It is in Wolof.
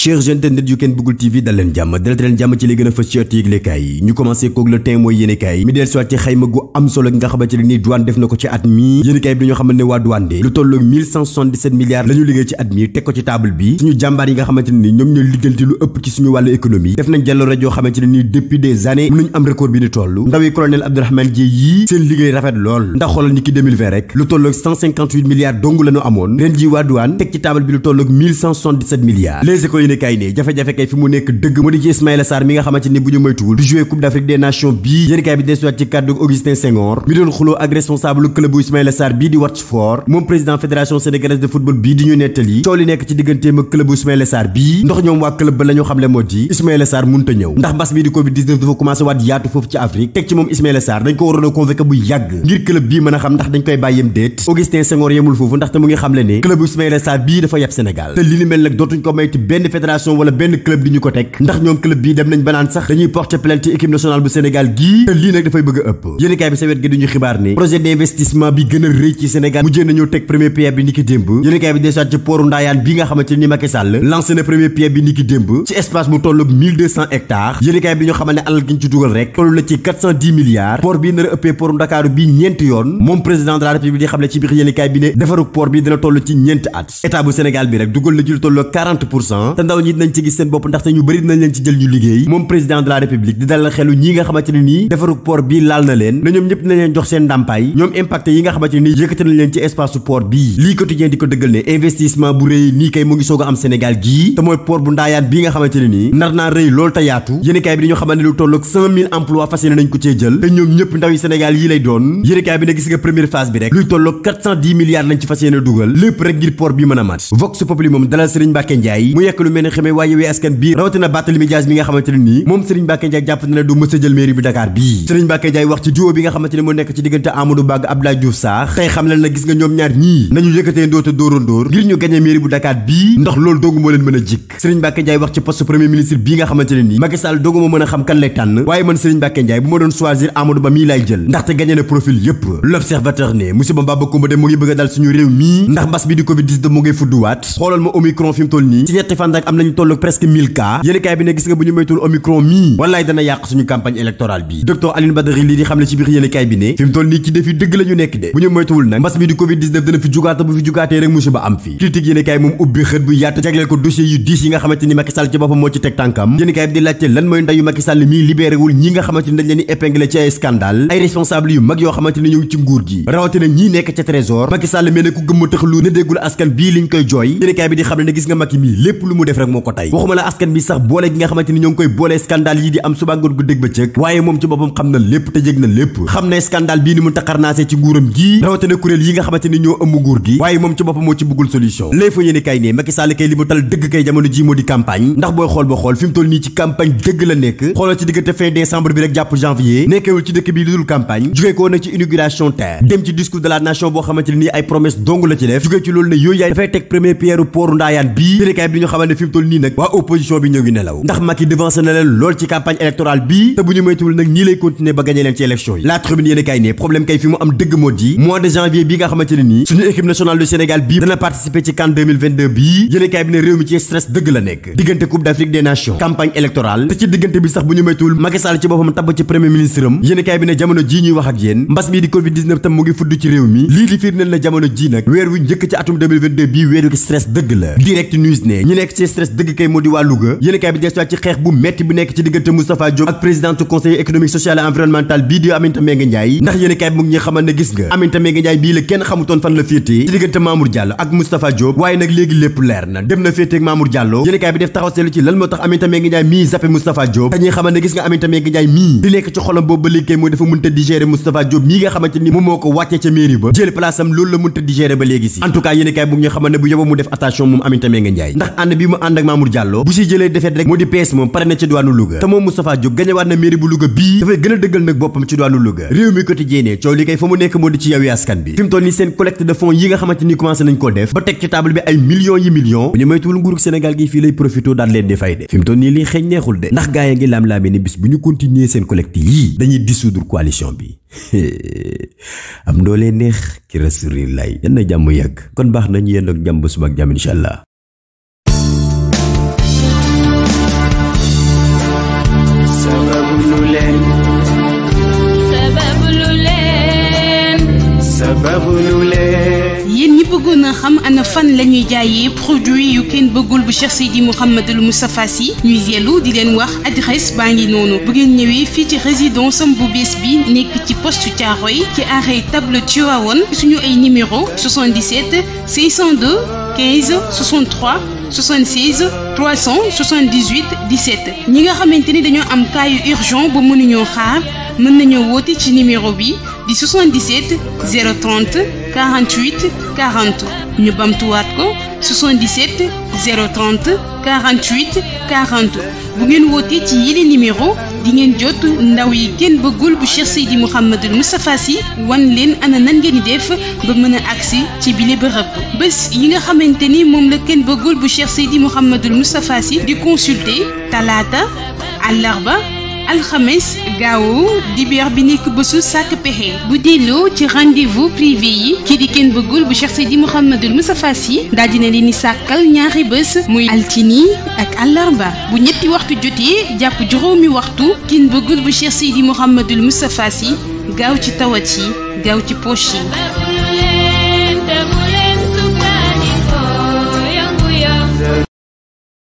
chers internet yu Ken Bougoul TV dal leen jàmm ci li gën a fës ci ëtt yëglekaay yi ñu commencé koog le temps mooy yéenekaay mi del soit ci xayma gu am solo gi nga xamante ne nii douane def na ko ci at mi yéenekaay bi dañoo xamante ne waa douane de lu tolloog 1177 milliards la ñu liggéey ci at mi teg ko ci table bi suñu jàmbaar yi nga xamante ne nii ñoom ñooy liggéeyante lu ëpp ci suñu wàllu économie def nañ jàllo rajo xamante ne nii depuis des années mën nañu am record bi ni toll ndaw yi colonel Abdourahmane Dieye yii seen liggéey rafet lool ndax xoolal ni ki 2020 rek lu tolloog 158 milliards dong la ñu amoon ren ji waa douane teg ci table bi lu tolloog 1177 milliards yéenekaay ne jafe-jafe kay fi mu nekk dëgg moo di ci Ismaïla Sarr mi nga xamante ni bu ñu moytuwul du jouer Coupe d'Afrique des Nations bii yéenekaay bi desuwaat ci kàddu Augustin Senghor mi doon xuloo ak responsable club bu Ismaïla Sarr bii di Watford moom président fédération sénégalaise de football bii di ñu nettali coow li nekk ci digganteem ak club bu Ismaïla Sarr bii ndox ñoom waa club ba la ñu xamle moo di Ismaïla Sarr munta ñëw ndax mbas bii di Covid-19 dafa commencé waat yaatu foofu ci Afrique teg ci moom Ismaïla Sarr dañ ko waroon a convoqué bu yàgg ngir club bii mën a xam ndax dañ koy bàyyem déet Augustin Senghor yemul foofu ndaxte mu ngi xamle ne club bu Ismaïla Sarr bii dafa yab Sénégal te li ni mel nag dootuñ ko mayti benn fédération wala benn club di ñu ko teg ndax ñoom club bii dem nañ ba naan sax dañuy porter plainte équipe nationale bu Sénégal gii te lii nag dafay bëgg a ëpp yéenekaay bi sa wet gi duñu xibaar ne projet d'investissement bi gën a rëy ci Sénégal mujjee nañoo teg premier pierre bi niki démb yéenekaay bi desaat ci pooru Ndaayaan bi nga xamante ni Macky Sall lancé na premier pierre bi niki démb ci espace bu tolloog 1200 hectares yéenekaay bi ñu xamal ne alal gi ñu ci dugal rek toll na ci 410 milliards port bii nar a ëppee pooru Ndakaaru bi ñeenti yoon moom président de la République di xamle ci biir yéenekaay bi ne defarug port bi dina toll ci ñeenti at état bu Sénégal bi rek dugal na ci lu tolloog 40% te ndaw ñi dinañ ci gis seen bopp ndaxte ñu bëri dinañ leen ci jël ñu liggéey moom président de la république di dalal xelu ñi nga xamante ne nii defarug port bii laal na leen na ñoom ñëpp dinañ leen jox seen ndàmpaay ñoom impacté yi nga xamante ne nii yëkkati nañ leen ci espace su port bii lii quotidien di ko dëggal ne investissement bu rëy nii kay mu ngi soog a am Sénégal gii te mooy port bu Ndaayaan bii nga xamante ne nii nar naa rëy lool te yaatu yéenekaay bi dañoo xamante ne lu tolloog 100 000 emplois fas yéene nañ ko cee jël te ñoom ñëpp ndaw yi Sénégal yi lay doon yéenekaay bi ne gis nga première phase bi rek luy tolloog 410 milliards lañ ci fas yéene dugal lépp rek ngir port bi mën a mat Vox Populi moom dalal Serigne Mbacké Ndiaye mu yekk lu mel ne xamee waaye wee askan bii rawatina Barthélémy Dias mi nga xamante ne nii moom Serigne Mbacké Ndiaye jàpp na ne du mës a jël mairie bi Dakar bii Serigne Mbacké Ndiaye wax ci duo bi nga xamante ne moo nekk ci diggante Amadou Ba ak Abdoulaye Diouf Sarr tey xam leen na gis nga ñoom ñaar ñii nañu yëkkatee ndóota dóorandóor ngir ñu gagné mairie bu Dakar bii ndax loolu doogu moo leen mën a jik Serigne Mbacké Ndiaye wax ci poste premier ministre bii nga xamante ne nii Macky Sall doogu ma mën a xam kan lay tànn waaye man Serigne Mbacké Ndiaye bu ma doon choisir Amadou Ba mii lay jël ndaxte gagné na profil yépp L'Observateur ne musiba Mbaba Kumba de mu ngi bëgg a dal suñu réew mii ndax mbas bi di Covid-19 mu ngay fudduwaat xoolal ma Omicron fi mu toll nii ci ñetti fan rek am nañu toll presque 1000 cas yéenekaay bi ne gis nga bu ñu moytul Omicron mii wallaay dana yàq suñu campagne électorale bi docteur Alioune Badara lii di xam ne ci biir yéenekaay bi ne fi mu toll nii ci défi dëgg la ñu nekk de bu ñu moytuwul nag mbas mi di Covid-19 dana fi jugaata bu fi jugaatee rek musiba am fi critique yéenekaay moom ubbi xët bu yaatu jagleel ko dossier yu diis yi nga xamante ni Macky Sall ci boppam moo ci teg tànkam yéenekaay bi di laajte lan mooy ndayu Macky Sall mii libéré wul ñi nga xamante ni dañ leen di épinglé ci ay scandale ay responsable yu mag yoo xamante ni ñëw ci nguur gi rawatina ñii nekk ca trésor Macky Sall mel ne ku gëmma taxalu ne déggul askan bii liñ koy jooy yéenekaay bi di xam ne gis nga Macky mii lépp lu mu def rek moo ko tey waxuma la askan bi sax boole gi nga xamante ni ñoo ngi koy boole scandale yi di am suba ngoon gu dégg ba cëg waaye moom ci boppam xam na lépp te yëg na lépp xam ne scandale bii ni mu taxarnaasee ci nguuram gii rawatina kuréel yi nga xamante ni ñoo ëmb nguur gi waaye moom ci boppam moo ci bëggul solution léeg fa yéene kay ne Macky Sall kay li mu tal dëgg kay jamono ji moo di campagne ndax booy xool ba xool fi mu toll nii ci campagne dëgg la nekk xoolal ci diggante fin décembre bi rek jàpp janvier nekkewul ci dëkk bi lu dul campagne jugee ko nag ci inauguration terre dem ci discours de la nation boo xamante ne nii ay promesse dong la ci def jugee ci loolu ne yooyu yaay dafay teg premier pierre pooru Ndaayaan bii yéene kay bi ñu xamante ne fi mu toll nii nag waa opposition bi ñoo ngi nelaw ndax Macky devancé na leen lool ci campagne électorale bii te bu ñu moytuwul nag nii lay continuer ba gagné leen ci élection yi la tribune yéene kay ne problème kay fi mu am dëgg moo di mois de janvier bi nga xamante ne nii suñu équipe nationale du Sénégal bii dana participer ci CAN 2022 bii yéene kay bi ne réew mi ci stress dëgg la nekk diggante Coupe d'Afrique des Nations campagne électorale te ci diggante bi sax bu ñu moytuwul Macky Sall ci boppam tabb ci premier ministre am yéene kay bi ne jamono ji ñuy wax ak yéen mbas mii di Covid-19 tam mu ngi fudd ci réew mi lii di firndeel na jamono ji nag weer wu njëkk ci atum 2022 bii weeru stress dëgg la direct news ne ñi nekk ci stress dëgg kay moo di waa Louga yéene kay bi desuwaat ci xeex bu metti bu nekk ci diggante Moustapha Diop ak présidente conseil économique social et environnemental bii di Aminata Mbengue Ndiaye ndax yéene kay bi mu ngi xamal ne gis nga Aminata Mbengue Ndiaye bii la kenn xamutoon fan la féetee ci diggante Mamour Diallo ak Moustapha Diop waaye nag léegi lépp leer na dem na féetee ak Mamour Diallo yéene kay bi def taxaw seetlu ci lan moo tax Aminata Mbengue Ndiaye mii zappé Moustapha Diop dañuy xamal ne gis nga Aminata Mbengue Ndiaye mii di nekk ci xolam boobu ba léegi kay mooy dafa mënta digérer Moustapha Diop mii nga xamante ni moom moo ko wàccee ca mairie ba jël place am loolu la mënta digérer ba léegi si en tout cas yéene kay bu ñu xamal ne bu yóbbu mu def attention moom Aminata Mbengue Ndiaye ndax ànd bi mu ànd ak Mamour Diallo bu si jëlee defet rek moo di PS moom pare na ci diwaanu Louga te moom Moustapha Diop gañewaat na mairie bu Louga bii dafay gën a dëggal nag boppam ci diwaanu Louga réew mi quotidien ne coow li kay fa mu nekk moo di ci Yewwi Askan bi fi mu toll nii seen collecte de fonds yi nga xamante ni commencé nañ koo def ba teg ci table bi ay millions yi millions bu ñu moytuwul nguurug Sénégal gi fii lay profité daal leen di fay de fi mu toll nii lii xeeñ neexul de ndax gaa yi ngi laam-laamee ni bis bu ñu continuer seen collecte yii dañuy dissoudre coalition bi am doolee neex ki rasulillah yan na jàmm yàgg kon baax nañ yéen ak jàmm ba suba ak jàmm incha allah yéen ñi bëggoon a xam ana fan la ñuy jaayee produit yu kenn bëggul bu Cheikh Seydi Mouhamadul Moustapha Sy ñuy yellu di leen wax adresse baa ngi noonu bu ngeen ñëwee fii ci résidence am bu bees bi nekk ci poste Thiaroye ci arrêt table Tivaouane suñu ay numéro 77 502 15 63 76 378 17 ñi nga xamante ni dañoo am cas yu urgent ba mënuñoo xaar mën nañoo woote ci numéro bi di 77 030 48 40 ñu bamtuwaat ko 77 030 48 40 bu ngeen wootee ci yile numéro di ngeen jot ndaw yi kenn bëggul bu Cheikh Seydi Mouhamadul Moustapha Sy wan leen ana nan ngeen di def ba mën a agsi ci bile bërëb bés yi nga xamante ni moom la kenn bëggul bu Cheikh Seydi Mouhamadul Moustapha Sy di consulter talaata àllarba alxames gaawu dibéer bi nekk bésu sàkk pexe bu delloo ci rendez-vous privé yi kii di kenn bëggul bu Cheikh Seydi Mouhamadul Moustapha Sy daal dina leen di sàkkal ñaari bés muy altini ak àllarba bu ñetti waxtu jotee jàpp juróomi waxtu kenn bëggul bu Cheikh Seydi Mouhamadul Moustapha Sy gaaw ci tawat yi gaaw ci poche yi